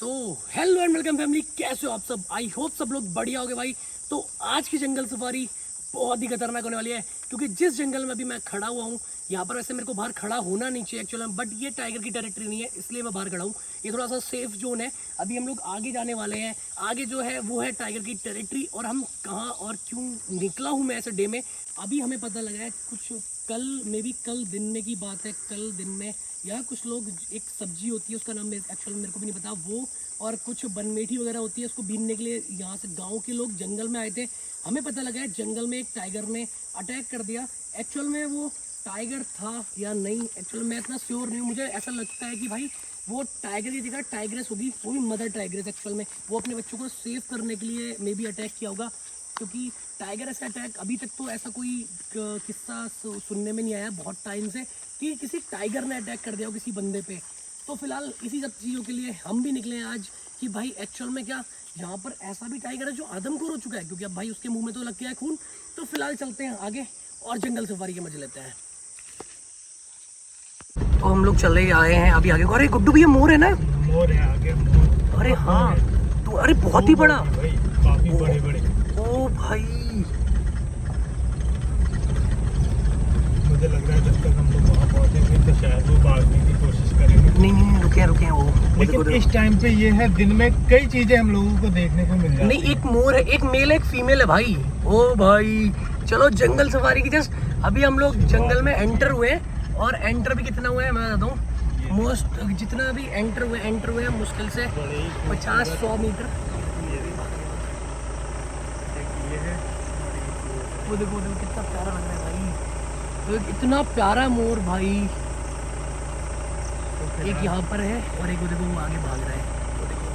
तो hello and welcome family, कैसे हो आप सब। आई होप सब लोग बढ़िया होगे भाई। तो आज की जंगल सफारी बहुत ही खतरनाक होने वाली है, क्योंकि जिस जंगल में अभी मैं खड़ा हुआ हूँ यहाँ पर वैसे मेरे को बाहर खड़ा होना नहीं चाहिए एक्चुअली, बट ये टाइगर की टेरिटरी नहीं है इसलिए मैं बाहर खड़ा हूँ। ये थोड़ा सा सेफ जोन है। अभी हम लोग आगे जाने वाले हैं। आगे जो है वो है टाइगर की टेरिटरी, और हम कहाँ और क्यों निकला हूँ मैं ऐसे डे में, अभी हमें पता लगा है। कुछ कल दिन में की बात है। कल दिन में यहाँ कुछ लोग, एक सब्जी होती है उसका नाम एक्चुअली मेरे को भी नहीं पता, वो और कुछ बनमेठी वगैरह होती है, उसको बीनने के लिए यहाँ से गांव के लोग जंगल में आए थे। हमें पता लगा है जंगल में एक टाइगर ने अटैक कर दिया। एक्चुअल में वो टाइगर था या नहीं, एक्चुअल मैं इतना श्योर नहीं हूँ। मुझे ऐसा लगता है कि भाई वो टाइगर की जगह टाइग्रेस होगी, वो भी मदर टाइग्रेस। एक्चुअल में वो अपने बच्चों को सेव करने के लिए मे बी अटैक किया होगा, क्योंकि टाइगर ऐसा अटैक अभी तक तो ऐसा कोई किस्सा सुनने में नहीं आया बहुत टाइम से कि किसी टाइगर ने अटैक कर दिया हो किसी बंदे पे। तो फिलहाल इसी सब चीज़ों के लिए हम भी निकले हैं आज कि भाई एक्चुअल में क्या यहाँ पर ऐसा भी टाइगर है जो आदमखोर हो चुका है, क्योंकि अब भाई उसके मुंह में तो लग गया है खून। तो फिलहाल चलते हैं आगे और जंगल सफारी के मजे लेते हैं। तो हम लोग चले आए हैं अभी आगे। अरे गुड्डू भैया मोर है ना? मोर है आगे, मोर। अरे हाँ, तो अरे बहुत ही बड़ा, काफी बड़े बड़े। ओ भाई मुझे लग रहा है जब तक हम लोग वहाँ पहुँचेंगे तो शायद वो भागने की कोशिश करेंगे। नहीं रुके वो। लेकिन इस टाइम पे ये है, दिन में कई चीजें हम लोगों को देखने को मिल जाती हैं। नहीं, एक मोर है, एक मेल है, एक फीमेल है भाई। ओ भाई चलो जंगल सफारी की जस्ट अभी हम लोग जंगल में एंटर हुए हैं। और एंटर भी कितना हुआ है मैं बताता हूँ। मोस्ट जितना भी एंटर हुए हैं मुश्किल से 50-100 मीटर। वो देखो कितना प्यारा लग रहा है भाई, इतना प्यारा मोर भाई। एक यहाँ पर है और एक वो देखो वो आगे भाग रहा है।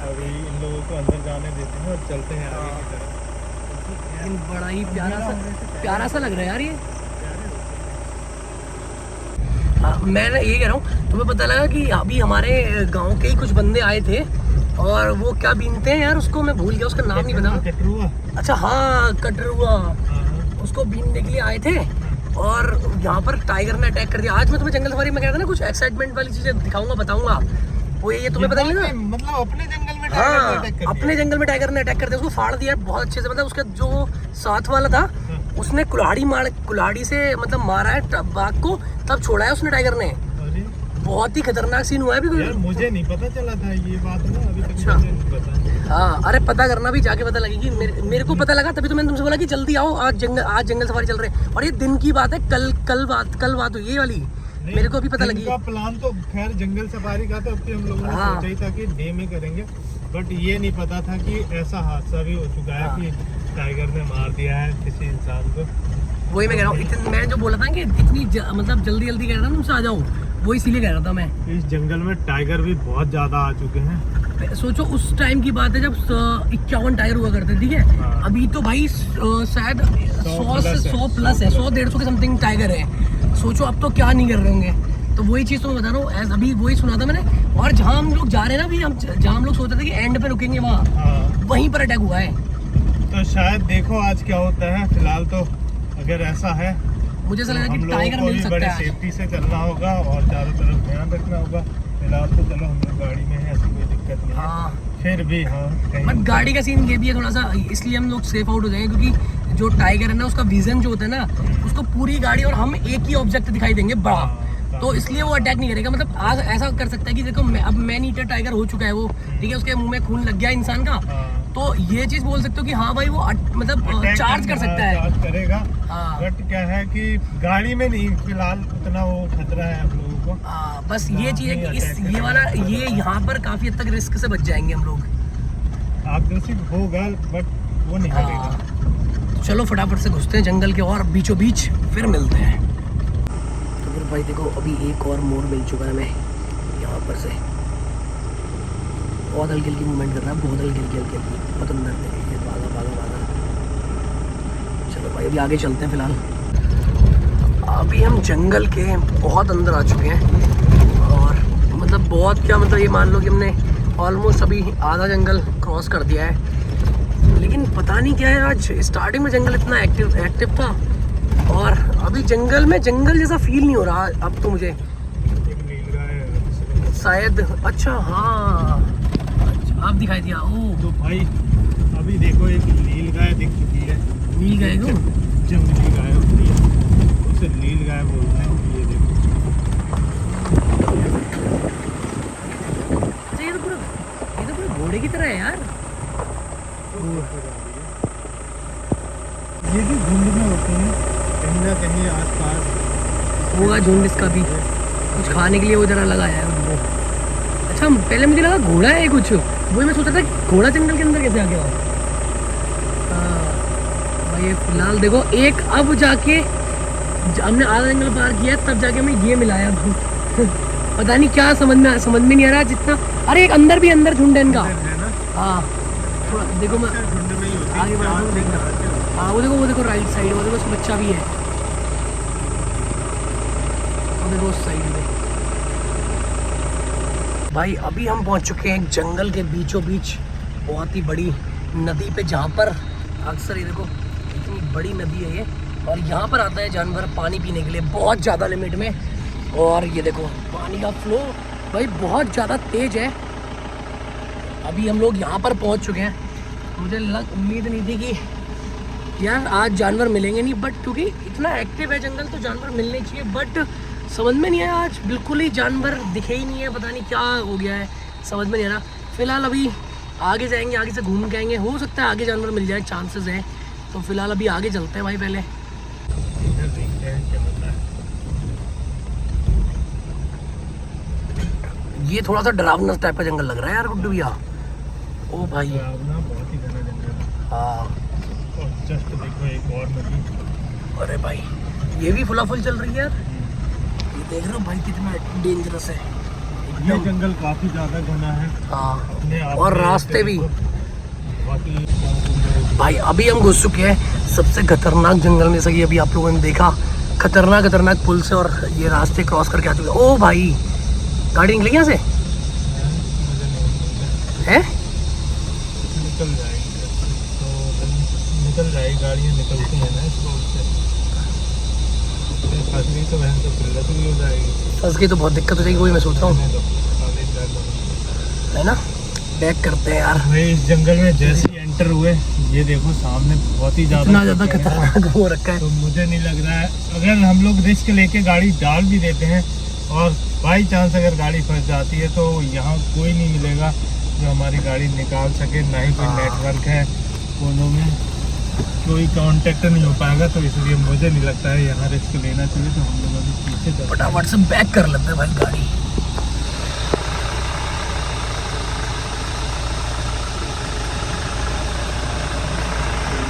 अभी इन लोगों को अंदर जाने देते हैं और चलते हैं आगे की तरफ। लेकिन बड़ा ही प्यारा सा लग रहा है यार ये। मैं ना ये कह रहा हूँ, तुम्हें पता लगा कि अभी हमारे गांव के ही कुछ बंदे आए थे, और वो क्या बीनते हैं यार, उसको मैं भूल गया, उसका नाम नहीं पता। कटरुआ। अच्छा हाँ, कटरुआ। उसको बीनने के लिए आए थे और यहाँ पर टाइगर ने अटैक कर दिया। आज मैं तुम्हें जंगल सफारी में कहता ना कुछ एक्साइटमेंट वाली चीजें दिखाऊंगा, बताऊंगा। वो ये तुम्हें पता नहीं ना, मतलब अपने जंगल में हाँ अपने जंगल में टाइगर ने अटैक कर दिया। उसको फाड़ दिया बहुत अच्छे से, मतलब उसका जो साथ वाला था उसने कुल्हाड़ी से मतलब मारा है बाघ को, तब छोड़ा है उसने टाइगर ने। बहुत ही खतरनाक सीन हुआ है अभी। यार मुझे नहीं पता चला था ये बात ना, अभी तक अच्छा। मुझे नहीं पता। हाँ अरे पता करना भी, जाके पता लगेगी। मेरे को पता लगा तभी तो मैंने तुमसे बोला कि जल्दी आओ, आज जंगल सफारी चल रहे हैं। और ये दिन की बात है, कल बात हुई ये वाली, मेरे को अभी पता लगी। इनका प्लान तो खैर जंगल सफारी का था, अब हम लोगों ने सोचा ही था कि डे में करेंगे, बट ये नहीं पता था कि ऐसा हादसा भी हो चुका है कि टाइगर ने मार दिया है किसी इंसान को। वही मैं कह रहा हूँ, मैं जो बोला था कि इतनी मतलब जल्दी कह रहा था तुमसे आ जाओ, वो इसीलिए कह रहा था मैं। इस जंगल में टाइगर भी बहुत ज्यादा आ चुके हैं। सोचो उस टाइम की बात है जब 51 टाइगर हुआ करते, ठीक है। हाँ। अभी तो भाई शायद 100 प्लस है, 100-150 के समथिंग टाइगर है। सोचो अब तो क्या नहीं कर रहे होंगे। तो वही चीज़ तो मैं बता रहा हूँ, अभी वही सुना था मैंने। और जहाँ हम लोग जा रहे हैं ना, अभी जहाँ हम लोग सोच रहे थे कि एंड पे रुकेंगे, वहाँ वहीं पर अटैक हुआ है। तो शायद देखो आज क्या होता है। फिलहाल तो अगर ऐसा है, मुझे ऐसा लगा कि टाइगर मिल सकता है। सेफ्टी से चलना होगा और चारों तरफ ध्यान रखना होगा। फिलहाल तो चलो हम लोग गाड़ी में है, ऐसी कोई दिक्कत नहीं है। हाँ फिर भी हाँ, बट गाड़ी का सीन ये भी है थोड़ा सा, इसलिए हम लोग सेफ आउट हो जाएंगे, क्योंकि जो टाइगर है ना उसका विजन जो होता है ना, उसको पूरी गाड़ी और हम एक ही ऑब्जेक्ट दिखाई देंगे बड़ा, तो इसलिए वो अटैक नहीं करेगा। मतलब आज ऐसा कर सकता है कि देखो अब मैन ईटर टाइगर हो चुका है वो, ठीक है, उसके मुंह में खून लग गया इंसान का, तो ये चीज बोल सकते हो कि हाँ भाई वो मतलब चार्ज कर सकता है, चार्ज करेगा। हाँ। बट क्या है कि गाड़ी में नहीं फिलहाल उतना वो खतरा है हम लोगों को। बस ये चीज है कि ये यहाँ पर काफी हद तक रिस्क से बच जाएंगे हम लोग। अग्रेसिव होगा बट वो नहीं करेगा। चलो फटाफट से घुसते हैं जंगल के और बीचों बीच, फिर मिलते हैं। तो फिर भाई देखो अभी एक और मोर मिल चुका है हमें यहाँ पर से। बहुत हल्की हल्की मूवमेंट कर रहा है, बहुत हल्की बहुत अंदर में भागा। चलो भाई अभी आगे चलते हैं। फिलहाल अभी हम जंगल के बहुत अंदर आ चुके हैं, और मतलब बहुत क्या, मतलब ये मान लो कि हमने ऑलमोस्ट अभी आधा जंगल क्रॉस कर दिया है। लेकिन पता नहीं क्या है, आज स्टार्टिंग में जंगल इतना एक्टिव था, और अभी जंगल जैसा फील नहीं हो रहा अब तो मुझे शायद। अच्छा हाँ, दिखाई दिया। ओ तो भाई अभी देखो एक नील गाय दिख चुकी है। नील गाय को जंगली गाय होती है, उसे नील गाय बोलते हैं। ये देखो, अच्छा ये तो पूरा घोड़े की तरह है यार। ये भी झुंड में होते हैं, कहीं ना कहीं आसपास होगा झुंड इसका भी, कुछ खाने के लिए वो जरा लगाया है उनको। अच्छा पहले मुझे लगा घोड़ा है कुछ, वही मैं सोचा था कि घोड़ा जंगल के अंदर कैसे आ गया। हाँ भाई फिलहाल देखो एक अब जाके हमने आधा जंगल पार किया तब जाके हमें ये मिला है अब। पता नहीं क्या समझ में नहीं आ रहा जितना। अरे एक अंदर भी अंदर झुंड है इनका। है ना। हाँ थोड़ा देखो मैं झुंड में ही होती है। आगे बढ़ा हूँ, देखना। हाँ वो देखो राइट साइड, वो देखो उसका बच्चा भी है, वो देखो उस साइड में। भाई अभी हम पहुंच चुके हैं एक जंगल के बीचों बीच बहुत ही बड़ी नदी पे, जहाँ पर अक्सर ये देखो इतनी बड़ी नदी है ये, और यहाँ पर आता है जानवर पानी पीने के लिए बहुत ज़्यादा लिमिट में। और ये देखो पानी का फ्लो भाई बहुत ज़्यादा तेज है। अभी हम लोग यहाँ पर पहुँच चुके हैं। मुझे उम्मीद नहीं थी कि यार आज जानवर मिलेंगे नहीं, बट क्योंकि इतना एक्टिव है जंगल तो जानवर मिलने चाहिए, बट समझ में नहीं आया आज बिल्कुल ही जानवर दिखे ही नहीं है। पता नहीं क्या हो गया है, समझ में नहीं आ रहा। फिलहाल अभी आगे जाएंगे, आगे से घूम के आएंगे, हो सकता है आगे जानवर मिल जाए, चांसेस हैं। तो फिलहाल अभी आगे चलते हैं भाई। पहले इधर देखते हैं क्या होता है। ये थोड़ा सा डरावना टाइप का जंगल लग रहा है यार गुड्डू भैया। ओ भाई डरावना, बहुत ही घना जंगल है। हाँ, और जस्ट देखो एक और नदी। अरे भाई ये भी फुला फुल चल रही है यार। ये देख रहे हो भाई कितना डेंजरस है ये जंगल काफी ज्यादा घना है। हाँ, अपने आप और में रास्ते भी बहुत ही। भाई। अभी हम घुस चुके हैं सबसे खतरनाक जंगल में से, अभी आप लोगों ने देखा खतरनाक पुल से, और ये रास्ते क्रॉस करके आ चुके हैं। ओ भाई गाड़ी निकलेगी यहाँ से है? निकल जाएगी तो निकल जाएगी, गाड़ियाँ निकलती हैं ना इस रोड से। फंस गई तो बहन तो किल्लत भी हो जाएगी। फंस गई तो बहुत दिक्कत हो जाएगी, वही मैं सोच रहा हूँ, है ना। बैक करते हैं यार। भाई इस जंगल में जैसे ही एंटर हुए ये देखो सामने बहुत ही इतना ज़्यादा खतरनाक हो रखा है। तो मुझे नहीं लग रहा है अगर हम लोग रिस्क लेके गाड़ी डाल भी देते हैं और बाई चांस अगर गाड़ी फंस जाती है तो यहाँ कोई नहीं मिलेगा जो हमारी गाड़ी निकाल सके, ना ही कोई नेटवर्क है कोनों में, कोई कांटेक्ट नहीं हो पाएगा। तो इसलिए मुझे नहीं लगता है यहाँ रिस्क लेना चाहिए। तो हम लोग अभी पीछे चलते हैं। फटाफट से बैक कर लेते हैं भाई गाड़ी।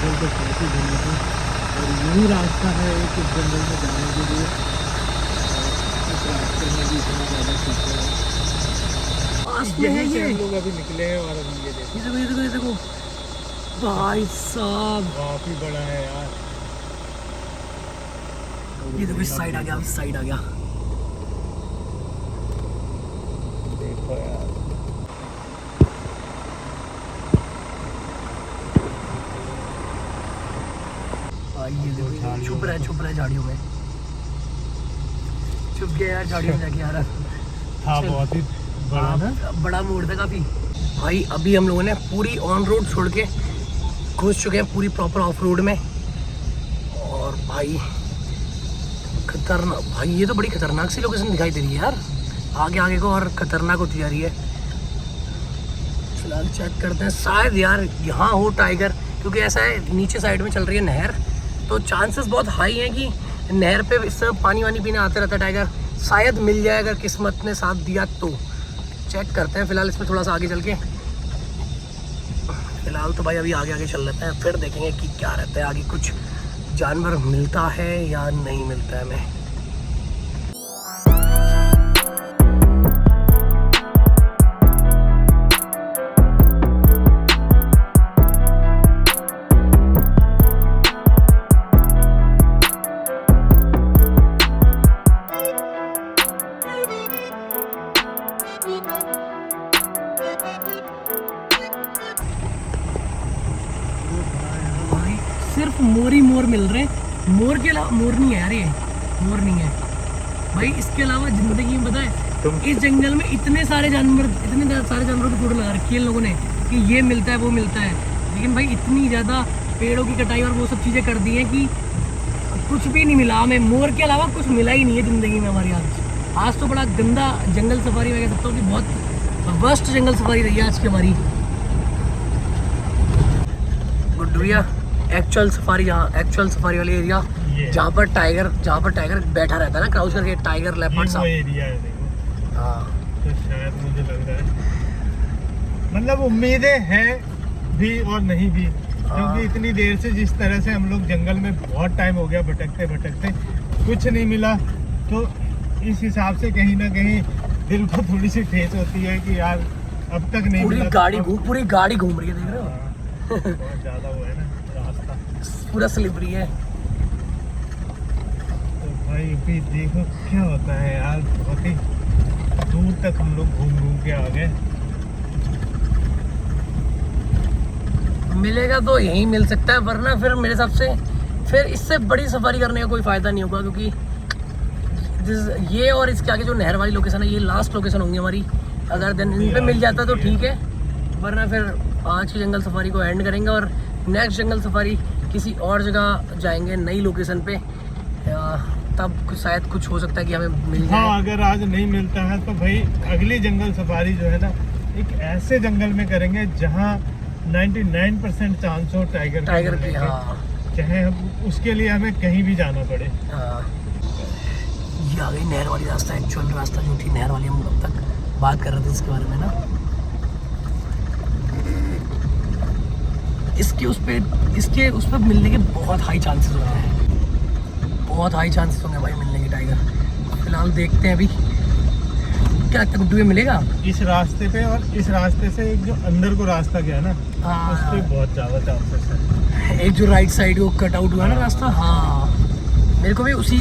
जंगल तो काफी घना है और यही रास्ता है एक इस जंगल में जाने के लिए। इस रास्ते में भी इतना ज़्यादा कीचड़ है। पास में है यहीं से ये। हम लोग अभी निकले हैं और अभी ये देखो ये देखो ये देखो भाई साहब, काफी बड़ा है यार। ये देखो इस साइड आ गया, इस साइड आ गया। देखो यार भाई ये देखो छुप रहा है झाड़ियों में, छुप गया यार झाड़ियों में जाके यार। था बहुत ही बड़ा ना। बड़ा मोड़ था काफी। भाई अभी हम लोगों ने पूरी ऑन रोड छोड़ के घुस चुके हैं पूरी प्रॉपर ऑफ रोड में। और भाई खतरनाक, भाई ये तो बड़ी खतरनाक सी लोकेशन दिखाई दे रही है यार। आगे को और खतरनाक होती जा रही है। फिलहाल चेक करते हैं, शायद यार यहाँ हो टाइगर, क्योंकि ऐसा है नीचे साइड में चल रही है नहर, तो चांसेस बहुत हाई हैं कि नहर पे इस तरह पानी वानी पीने आते रहता है टाइगर। शायद मिल जाए अगर किस्मत ने साथ दिया तो। चेक करते हैं फिलहाल इसमें थोड़ा सा आगे चल के। फिलहाल तो भाई अभी आगे चल लेते हैं, फिर देखेंगे कि क्या रहता है आगे, कुछ जानवर मिलता है या नहीं मिलता है हमें। सिर्फ मोर ही मोर मिल रहे हैं, मोर के अलावा मोर नहीं है यार, ये मोर नहीं है भाई। इसके अलावा ज़िंदगी में पता है तुम इस जंगल में इतने सारे जानवरों की फोटो लगा रखी है इन लोगों ने कि ये मिलता है वो मिलता है, लेकिन भाई इतनी ज़्यादा पेड़ों की कटाई और वो सब चीज़ें कर दी हैं कि कुछ भी नहीं मिला हमें। मोर के अलावा कुछ मिला ही नहीं है ज़िंदगी में हमारी। आज तो बड़ा गंदा जंगल सफारी मैं कह सकता हूँ कि बहुत वर्स्ट जंगल सफारी रही है आज की हमारी। गुड्डू भैया एक्चुअल सफारी वाली एरिया जहाँ पर टाइगर बैठा रहता है ना क्राउच करके, टाइगर लेपर्ड वो एरिया है देखो। हाँ तो शायद मुझे लग रहा है, मतलब उम्मीदें हैं भी और नहीं भी, क्योंकि इतनी देर से जिस तरह से हम लोग जंगल में बहुत टाइम हो गया भटकते कुछ नहीं मिला, तो इस हिसाब से कहीं ना कहीं दिल को थोड़ी सी ठेस होती है कि यार अब तक नहीं पूरी मिला। पूरी गाड़ी घूम रही है, देख रहे हो? बहुत ज्यादा वो है ना रास्ता, पूरा स्लिपरी है। तो भाई अभी देखो क्या होता है यार, बहुत ही दूर तक हम लोग घूम के आ गए। मिलेगा तो यहीं मिल सकता है, वरना फिर मेरे हिसाब से फिर इससे बड़ी सफारी करने का कोई फ़ायदा नहीं होगा, क्योंकि ये और इसके आगे जो नहर वाली लोकेशन है ये लास्ट लोकेशन होंगी हमारी। अगर दिन इन पे मिल जाता तो ठीक है, वरना फिर आज की जंगल सफारी को एंड करेंगे और नेक्स्ट जंगल सफारी किसी और जगह जाएंगे, नई लोकेशन पे, तब शायद कुछ हो सकता है कि हमें मिल जाए। हाँ, अगर आज नहीं मिलता है तो भाई अगली जंगल सफारी जो है ना एक ऐसे जंगल में करेंगे जहाँ 99% चांस हो टाइगर की। हाँ चाहे हम उसके लिए हमें कहीं भी जाना पड़े। हाँ, ये आ गई नहर वाली रास्ता, एक्चुअल रास्ता जो थी नहर वाली, हम अब तक बात कर रहे थे इसके बारे में ना। इसके उस पर मिलने के बहुत हाई चांसेस होते हैं, बहुत हाई चांसेस होंगे भाई मिलने के टाइगर। फिलहाल देखते हैं अभी क्या लगता है गुड्डू ये मिलेगा इस रास्ते पे, और इस रास्ते से एक जो अंदर को रास्ता गया ना, हाँ, उस पे बहुत ज़्यादा चांसेस है। एक जो राइट साइड को कट आउट हुआ ना रास्ता, हाँ मेरे को भी उसी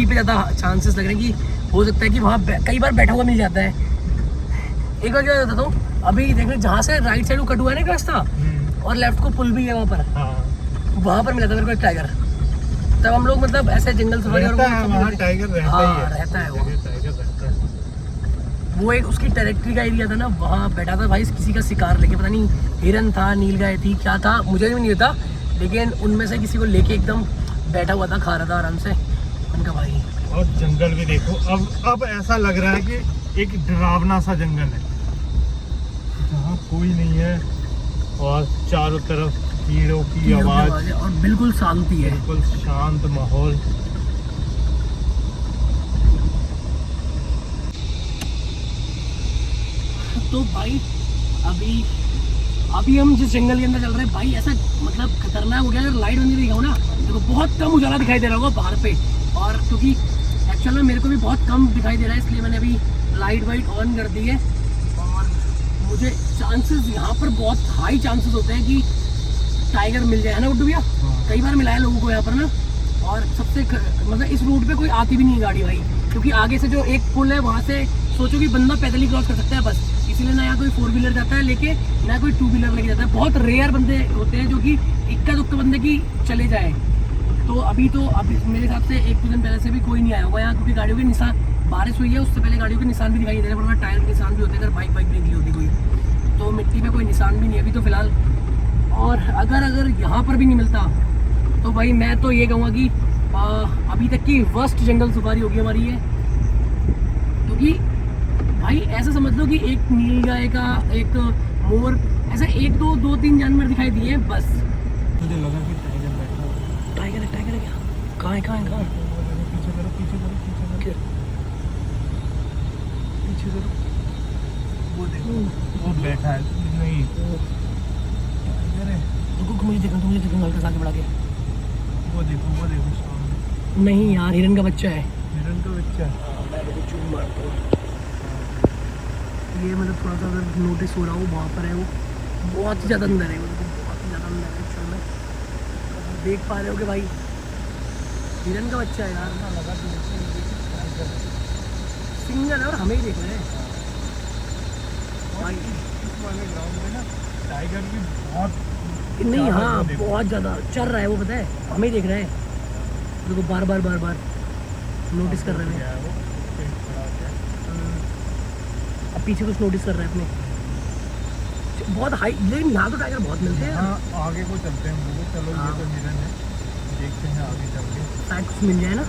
पे ज़्यादा चांसेस लग रहे हैं कि हो सकता है कि वहाँ कई बार बैठा हुआ मिल जाता है। एक बार क्या बताता हूँ, अभी देख रहे जहाँ से राइट साइड को कट हुआ है ना रास्ता और लेफ्ट को पुल भी है वहाँ पर, वहाँ पर मिला था मेरे को एक टाइगर। तब हम लोग मतलब ऐसे जंगल सफारी वहाँ टाइगर रहता ही है, रहता है टाइगर रहता है। वो एक उसकी टेरिटरी का एरिया था ना, वहाँ बैठा था भाई किसी का शिकार लेके, पता नहीं हिरन था, नीलगाय थी, क्या था मुझे भी नहीं पता, लेकिन उनमें से किसी को लेके एकदम बैठा हुआ था, खा रहा था आराम से उनका भाई। और जंगल भी देखो, अब ऐसा लग रहा है कि एक डरावना सा जंगल है जहाँ कोई नहीं है और चारों तरफ कीड़ों की आवाज और बिल्कुल शांति है, बिल्कुल शांत माहौल। तो भाई अभी हम जिस जंगल के अंदर चल रहे हैं भाई, ऐसा मतलब खतरनाक हो गया। अगर लाइट बंद दिखाऊँ ना देखो, बहुत कम उजाला दिखाई दे रहा होगा पहाड़ पे, और क्योंकि एक्चुअल में मेरे को भी बहुत कम दिखाई दे रहा है, इसलिए मैंने अभी लाइट वाइट ऑन कर दी है। और मुझे चांसेस यहाँ पर बहुत हाई चांसेस होते हैं कि टाइगर मिल जाए, है ना गुड्डू भैया? कई बार मिला है लोगों को यहाँ पर ना, और सबसे मतलब इस रूट पे कोई आती भी नहीं है गाड़ी भाई, क्योंकि आगे से जो एक पुल है वहाँ से सोचो कि बंदा पैदल ही क्रॉस कर सकता है बस, इसीलिए ना यहाँ कोई 4 व्हीलर जाता है लेके, ना कोई 2 व्हीलर लेके जाता है। बहुत रेयर बंदे होते हैं जो कि इक्का दुक्का बंदे की चले जाए। तो अभी मेरे हिसाब से 1-2 दिन पहले से भी कोई नहीं आया होगा यहाँ, क्योंकि गाड़ियों के निशान, बारिश हुई है उससे पहले गाड़ियों के निशान भी दिखाई दे रहे हैं, वरना टायर के निशान भी होते हैं अगर बाइक निकली होती कोई, तो मिट्टी पे कोई निशान भी नहीं है अभी तो फिलहाल। और अगर यहाँ पर भी नहीं मिलता तो भाई मैं तो ये कहूँगा कि अभी तक की वर्स्ट जंगल सफारी होगी हमारी ये, क्योंकि भाई ऐसा समझ लो कि एक नीलगाय का, एक मोर, ऐसा 1-2-3 जानवर दिखाई दिए हैं बस। मुझे लगा कि टाइगर बैठा है। टाइगर है क्या? कहाँ है? पीछे करो वो देखो, वो बैठा है। नहीं टाइगर है, रुको मुझे देखो हल्का सा आगे बढ़ा के। वो देखो सामने। नहीं यार, हिरन का बच्चा है। हिरन का बच्चा। मैं देखो चूम मारता हूँ, ये मतलब थोड़ा सा अगर नोटिस हो रहा हो वहाँ पर है, वो बहुत ही ज़्यादा अंदर है, बहुत ही ज़्यादा अंदर है एक्चुअल में। देख पा रहे हो कि भाई हिरन का बच्चा है यार, ना लगा सिंगल है और हमें ही देख रहे हैं भाई। इस वाले ग्राउंड में ना टाइगर भी बहुत नहीं, हाँ बहुत ज़्यादा चल रहा है वो, पता है हमें ही देख रहे हैं, देखो बार बार नोटिस कर रहे हैं। पीछे कुछ नोटिस कर रहे हैं अपने। बहुत हाई, लेकिन यहाँ तो टाइगर बहुत मिलते हैं। हाँ आगे को चलते हैं हम लोग, चलो ये तो मिरर है, देखते हैं आगे चल के शायद कुछ मिल जाए ना।